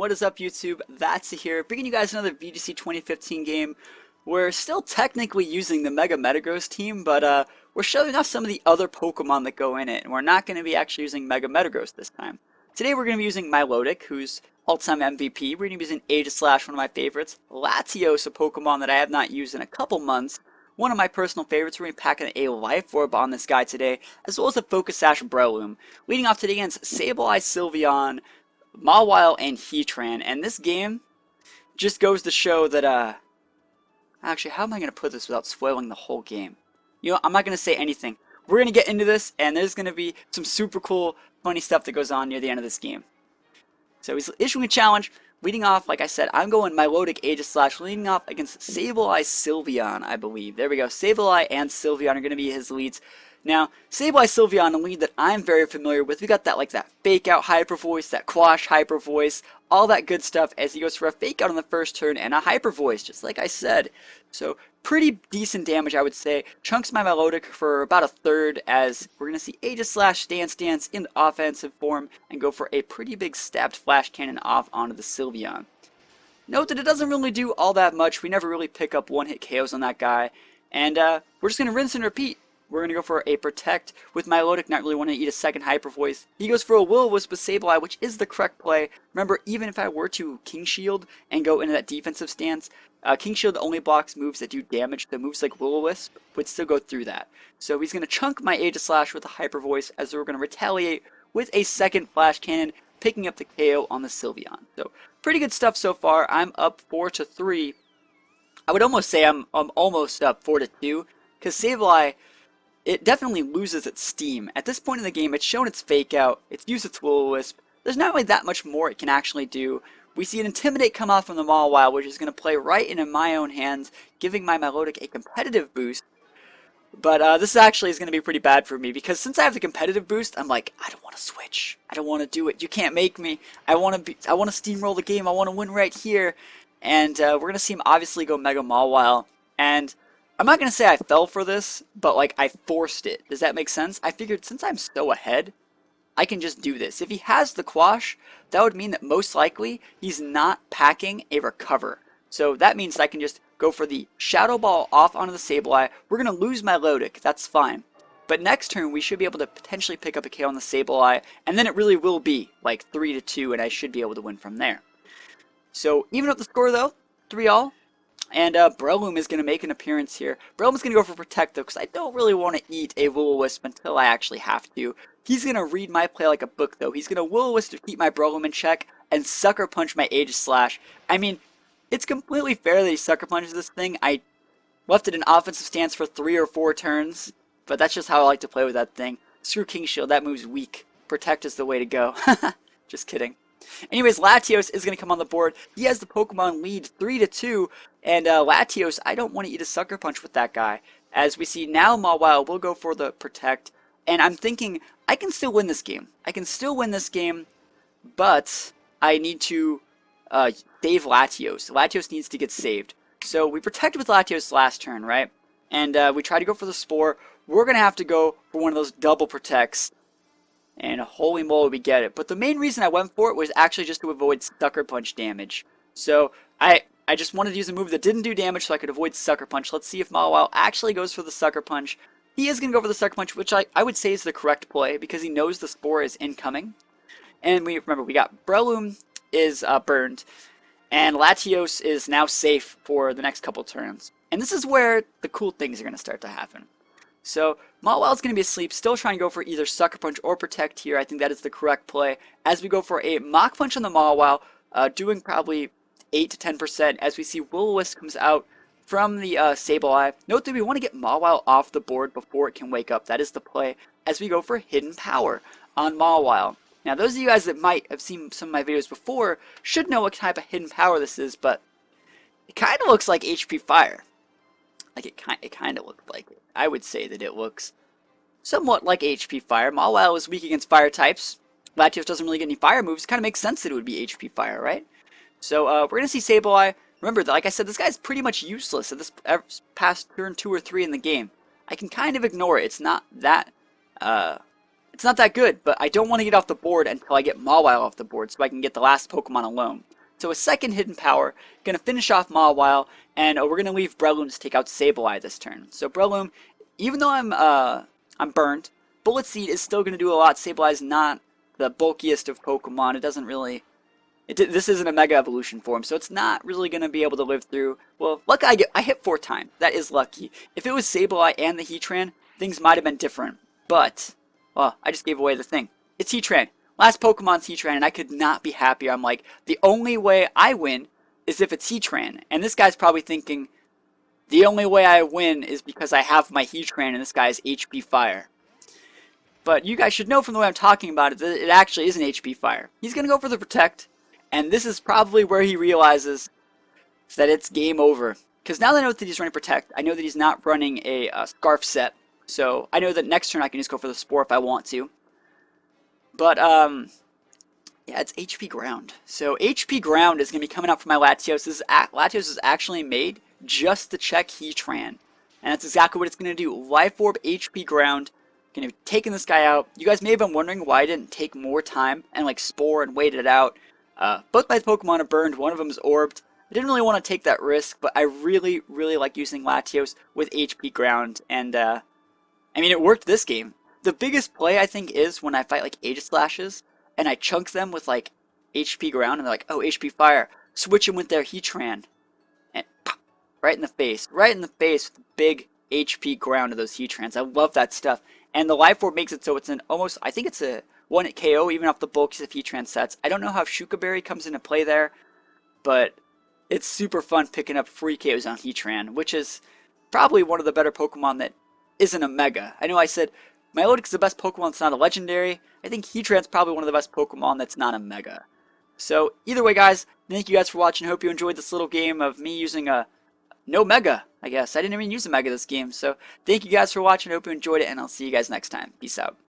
What is up, YouTube? That's here, bringing you guys another VGC 2015 game. We're still technically using the Mega Metagross team, but we're showing off some of the other Pokemon that go in it, and we're not going to be actually using Mega Metagross this time. Today we're going to be using Milotic, who's all-time MVP. We're going to be using Aegislash, one of my favorites. Latios, a Pokemon that I have not used in a couple months. One of my personal favorites. We're going to be packing a Life Orb on this guy today, as well as a Focus Sash Breloom. Leading off today against Sableye, Sylveon, Mawile, and Heatran, and this game just goes to show that, actually, how am I going to put this without spoiling the whole game? You know, I'm not going to say anything. We're going to get into this, and there's going to be some super cool, funny stuff that goes on near the end of this game. So he's issuing a challenge. Leading off, like I said, I'm going Milotic Aegislash, leading off against Sableye Sylveon, I believe. There we go. Sableye and Sylveon are going to be his leads. Now, Sableye Sylveon, a lead that I'm very familiar with. We got that fake out hyper voice, that quash hyper voice, all that good stuff as he goes for a fake out on the first turn and a hyper voice, just like I said. So pretty decent damage, I would say. Chunks my Milotic for about a third, as we're going to see Aegislash Dance in the offensive form and go for a pretty big stabbed flash cannon off onto the Sylveon. Note that it doesn't really do all that much. We never really pick up one-hit KOs on that guy. And we're just going to rinse and repeat. We're going to go for a Protect with Milotic, not really wanting to eat a second Hyper Voice. He goes for a Will-O-Wisp with Sableye, which is the correct play. Remember, even if I were to King Shield and go into that defensive stance, King Shield only blocks moves that do damage. The moves like Will-O-Wisp would still go through that. So he's going to chunk my Aegislash with a Hyper Voice, as we're going to retaliate with a second Flash Cannon, picking up the KO on the Sylveon. So pretty good stuff so far. I'm up 4-3. I would almost say I'm almost up 4-2, because Sableye, it definitely loses its steam. At this point in the game, it's shown its fake out, it's used its Will-O-Wisp. There's not really that much more it can actually do. We see an Intimidate come off from the Mawile, which is going to play right into my own hands, giving my Milotic a competitive boost. But this actually is going to be pretty bad for me, because since I have the competitive boost, I'm like, I don't want to switch. I don't want to do it. You can't make me. I want to steamroll the game. I want to win right here. And we're going to see him obviously go Mega Mawile. And I'm not going to say I fell for this, but like I forced it. Does that make sense? I figured since I'm so ahead, I can just do this. If he has the Quash, that would mean that most likely he's not packing a Recover. So that means that I can just go for the Shadow Ball off onto the Sableye. We're going to lose Milotic, that's fine. But next turn we should be able to potentially pick up a KO on the Sableye, and then it really will be like 3-2, and I should be able to win from there. So even up the score though, 3-all. And Breloom is going to make an appearance here. Breloom is going to go for Protect, though, because I don't really want to eat a Will-O-Wisp until I actually have to. He's going to read my play like a book, though. He's going to Will-O-Wisp to keep my Breloom in check and Sucker Punch my Aegislash. I mean, it's completely fair that he Sucker Punches this thing. I left it in offensive stance for 3 or 4 turns, but that's just how I like to play with that thing. Screw King Shield, that move's weak. Protect is the way to go. Just kidding. Anyways, Latios is going to come on the board. He has the Pokemon lead 3-2, and Latios, I don't want to eat a Sucker Punch with that guy. As we see now, Mawile will go for the Protect, and I'm thinking I can still win this game. I can still win this game, but I need to save Latios. Latios needs to get saved. So we protected with Latios last turn, right? And we try to go for the Spore. We're going to have to go for one of those double Protects. And holy moly, we get it. But the main reason I went for it was actually just to avoid Sucker Punch damage. So I just wanted to use a move that didn't do damage so I could avoid Sucker Punch. Let's see if Mawile actually goes for the Sucker Punch. He is going to go for the Sucker Punch, which I would say is the correct play, because he knows the Spore is incoming. And remember, we got Breloom is burned, and Latios is now safe for the next couple turns. And this is where the cool things are going to start to happen. So Mawile's going to be asleep, still trying to go for either Sucker Punch or Protect here. I think that is the correct play. As we go for a Mach Punch on the Mawile, doing probably 8-10%, as we see Will-O-Wisp comes out from the Sableye. Note that we want to get Mawile off the board before it can wake up. That is the play, as we go for Hidden Power on Mawile. Now, those of you guys that might have seen some of my videos before should know what type of Hidden Power this is, but it kind of looks like HP Fire. Like, it kind of looked like it. I would say that it looks somewhat like HP Fire. Mawile is weak against Fire types. Latios doesn't really get any Fire moves. It kind of makes sense that it would be HP Fire, right? So, we're going to see Sableye. Remember, like I said, this guy's pretty much useless at this past turn 2 or 3 in the game. I can kind of ignore it. It's not that good, but I don't want to get off the board until I get Mawile off the board so I can get the last Pokemon alone. So a second hidden power, gonna finish off Mawile, and we're gonna leave Breloom to take out Sableye this turn. So Breloom, even though I'm burned, Bullet Seed is still gonna do a lot. Sableye is not the bulkiest of Pokemon. It doesn't really. This isn't a Mega Evolution form, so it's not really gonna be able to live through. Well, luck I hit 4 times. That is lucky. If it was Sableye and the Heatran, things might have been different. But well, I just gave away the thing. It's Heatran. Last Pokemon's Heatran, and I could not be happier. I'm like, the only way I win is if it's Heatran. And this guy's probably thinking, the only way I win is because I have my Heatran and this guy's HP Fire. But you guys should know from the way I'm talking about it that it actually is an HP Fire. He's going to go for the Protect, and this is probably where he realizes that it's game over. Because now that I know that he's running Protect, I know that he's not running a Scarf set. So I know that next turn I can just go for the Spore if I want to. But, yeah, it's HP Ground. So HP Ground is going to be coming out for my Latios. Latios is actually made just to check Heatran. And that's exactly what it's going to do. Life Orb, HP Ground. Going to be taking this guy out. You guys may have been wondering why I didn't take more time and like Spore and wait it out. Both my Pokemon are burned. One of them is orbed. I didn't really want to take that risk, but I really, really like using Latios with HP Ground. And, I mean, it worked this game. The biggest play, I think, is when I fight, like, Aegislashes, and I chunk them with, like, HP Ground, and they're like, oh, HP Fire. Switch them with their Heatran. And pop, right in the face. Right in the face with the big HP Ground of those Heatrans. I love that stuff. And the Life Orb makes it so it's an almost, I think it's a 1-hit KO, even off the bulkiest of Heatran sets. I don't know how Shuka Berry comes into play there, but it's super fun picking up free KOs on Heatran, which is probably one of the better Pokemon that isn't a Mega. I know I said Milotic is the best Pokemon that's not a Legendary. I think Heatran's probably one of the best Pokemon that's not a Mega. So either way, guys, thank you guys for watching. I hope you enjoyed this little game of me using a no Mega, I guess. I didn't even use a Mega this game. So thank you guys for watching. I hope you enjoyed it, and I'll see you guys next time. Peace out.